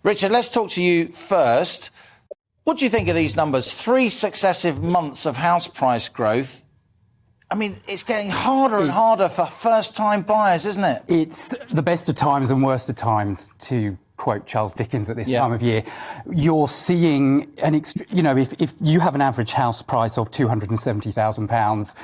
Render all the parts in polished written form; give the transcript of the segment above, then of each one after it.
Richard, let's talk to you first. What do you think of these numbers? 3 successive months of house price growth. I mean, it's getting harder and harder for first-time buyers, isn't it? It's the best of times and worst of times, to quote Charles Dickens at this time of year. You're seeing if you have an average house price of £270,000,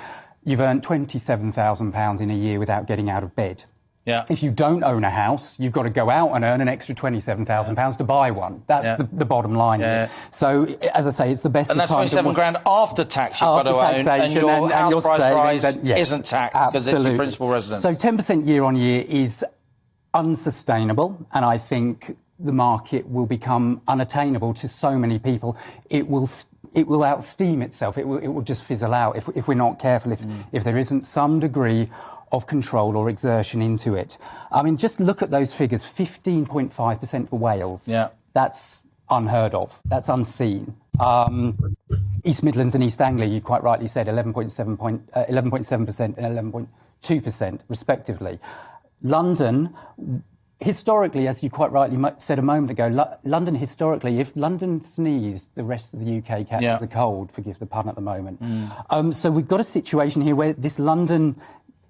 you've earned £27,000 in a year without getting out of bed. Yeah. If you don't own a house, you've got to go out and earn an extra £27,000 to buy one. That's the bottom line here. So, as I say, it's the best and of times. And that's 27 grand after tax you've got to own, and your house price rise isn't taxed because it's your principal residence. So 10% year on year is unsustainable, and I think the market will become unattainable to so many people. It will out-steam itself. It will just fizzle out if we're not careful, if there isn't some degree of control or exertion into it. I mean, just look at those figures, 15.5% for Wales. Yeah. That's unheard of. That's unseen. East Midlands and East Anglia, you quite rightly said, 11.7% and 11.2% respectively. London, historically, as you quite rightly said a moment ago, London historically, if London sneezed, the rest of the UK catches a cold, forgive the pun at the moment. So we've got a situation here where this London,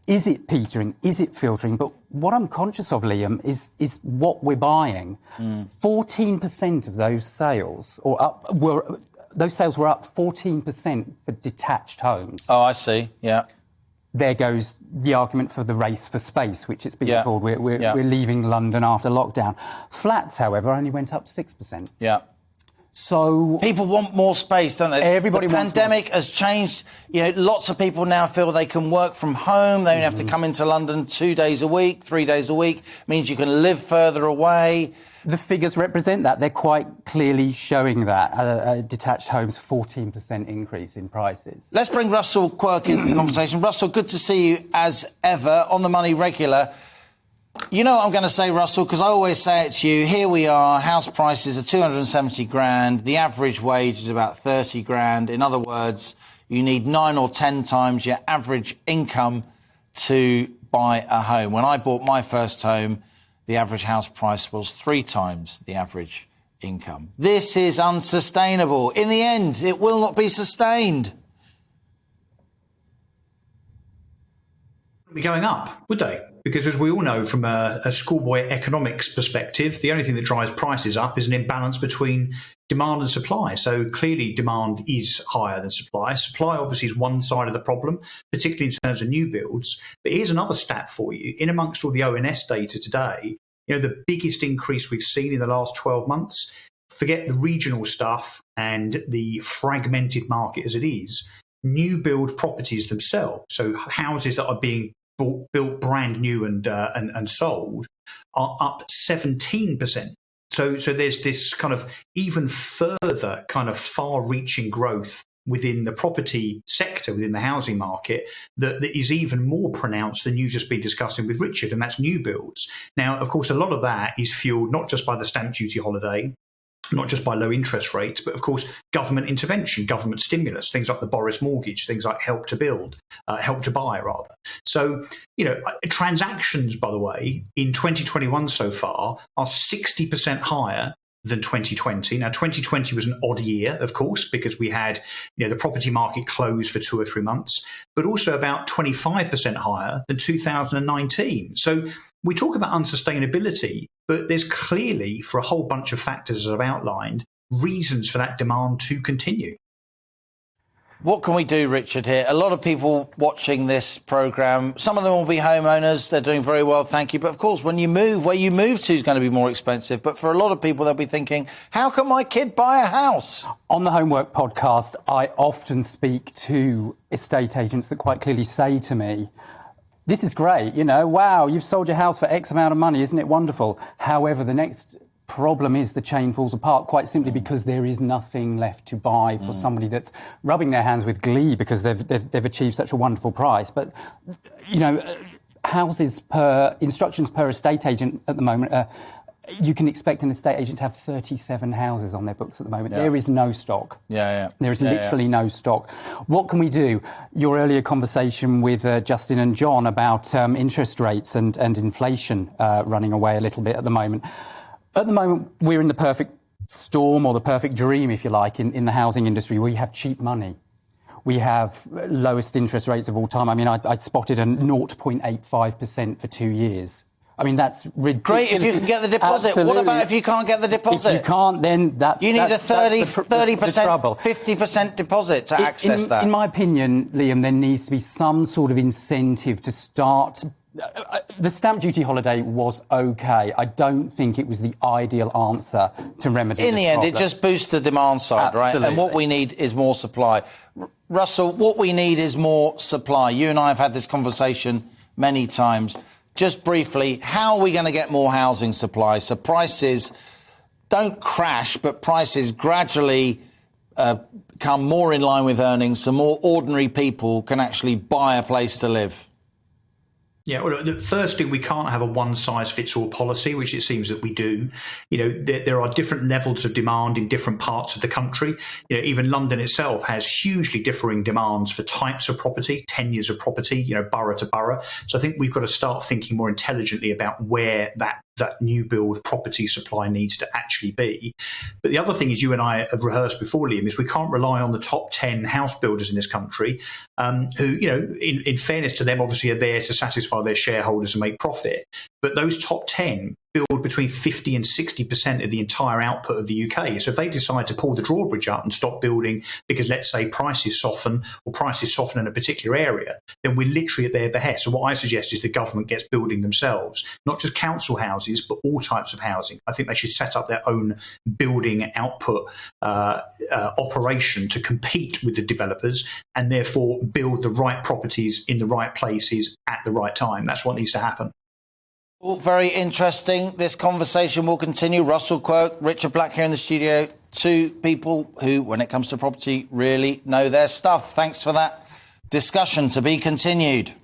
is it petering? Is it filtering? But what I'm conscious of, Liam, is what we're buying. 14% of those sales were up 14% for detached homes. Oh, I see. Yeah. There goes the argument for the race for space, which it's been called. We're leaving London after lockdown. Flats, however, only went up 6%. Yeah. So people want more space, don't they? Everybody wants. The pandemic has changed. Lots of people now feel they can work from home. They don't have to come into London 2 days a week, 3 days a week. Means you can live further away. The figures represent that. They're quite clearly showing that. Detached homes, 14% increase in prices. Let's bring Russell Quirk into the conversation. Russell, good to see you as ever, on the money regular. You know what I'm going to say, Russell, because I always say it to you. Here we are, house prices are 270 grand. The average wage is about 30 grand. In other words, you need 9 or 10 times your average income to buy a home. When I bought my first home, the average house price was 3 times the average income. This is unsustainable. In the end, it will not be sustained. Be going up, would they? Because as we all know from a schoolboy economics perspective, the only thing that drives prices up is an imbalance between demand and supply. So clearly demand is higher than supply. Supply obviously is one side of the problem, particularly in terms of new builds. But here's another stat for you. In amongst all the ONS data today, the biggest increase we've seen in the last 12 months, forget the regional stuff and the fragmented market as it is, new build properties themselves, so houses that are being built brand new and sold, are up 17%. So there's this kind of even further kind of far-reaching growth within the property sector, within the housing market, that is even more pronounced than you've just been discussing with Richard, and that's new builds. Now, of course, a lot of that is fueled not just by the stamp duty holiday, not just by low interest rates, but of course, government intervention, government stimulus, things like the Boris mortgage, things like help to buy rather. So, transactions, by the way, in 2021 so far are 60% higher than 2020. Now, 2020 was an odd year, of course, because we had, the property market closed for 2 or 3 months, but also about 25% higher than 2019. So we talk about unsustainability, but there's clearly, for a whole bunch of factors as I've outlined, reasons for that demand to continue. What can we do, Richard, here? A lot of people watching this programme, some of them will be homeowners. They're doing very well, thank you. But, of course, when you move, where you move to is going to be more expensive. But for a lot of people, they'll be thinking, how can my kid buy a house? On the Homework podcast, I often speak to estate agents that quite clearly say to me, this is great, wow, you've sold your house for X amount of money, isn't it wonderful? However, the next problem is the chain falls apart, quite simply because there is nothing left to buy for somebody that's rubbing their hands with glee because they've achieved such a wonderful price. But, instructions per estate agent at the moment, you can expect an estate agent to have 37 houses on their books at the moment. Yeah. There is no stock. There is literally no stock. What can we do? Your earlier conversation with Justin and John about interest rates and inflation running away a little bit at the moment. At the moment, we're in the perfect storm or the perfect dream, if you like, in the housing industry. We have cheap money. We have lowest interest rates of all time. I mean, I spotted a 0.85% for 2 years. I mean, that's ridiculous. Great if you can get the deposit. Absolutely. What about if you can't get the deposit? If you can't, then you need a 30%, trouble. 50% deposit to access that. In my opinion, Liam, there needs to be some sort of incentive to start. The stamp duty holiday was okay. I don't think it was the ideal answer to remedy this In the end, problem. it just boosts the demand side, Absolutely. right? And what we need is more supply. Russell, what we need is more supply. You and I have had this conversation many times. Just briefly, how are we going to get more housing supply so prices don't crash, but prices gradually come more in line with earnings so more ordinary people can actually buy a place to live? Yeah, well, look, firstly, we can't have a one-size-fits-all policy, which it seems that we do. You know, there are different levels of demand in different parts of the country. You know, even London itself has hugely differing demands for types of property, tenures of property, you know, borough to borough. So I think we've got to start thinking more intelligently about where that new build property supply needs to actually be. But the other thing is, you and I have rehearsed before, Liam, is we can't rely on the top 10 house builders in this country who, you know, in fairness to them, obviously are there to satisfy their shareholders and make profit. But those top 10 build between 50 and 60% of the entire output of the UK. So if they decide to pull the drawbridge up and stop building because, let's say, prices soften or prices soften in a particular area, then we're literally at their behest. So what I suggest is the government gets building themselves, not just council houses, but all types of housing. I think they should set up their own building output operation to compete with the developers and therefore build the right properties in the right places at the right time. That's what needs to happen. Well, very interesting. This conversation will continue. Russell Quirk, Richard Black here in the studio. Two people who, when it comes to property, really know their stuff. Thanks for that discussion. To be continued.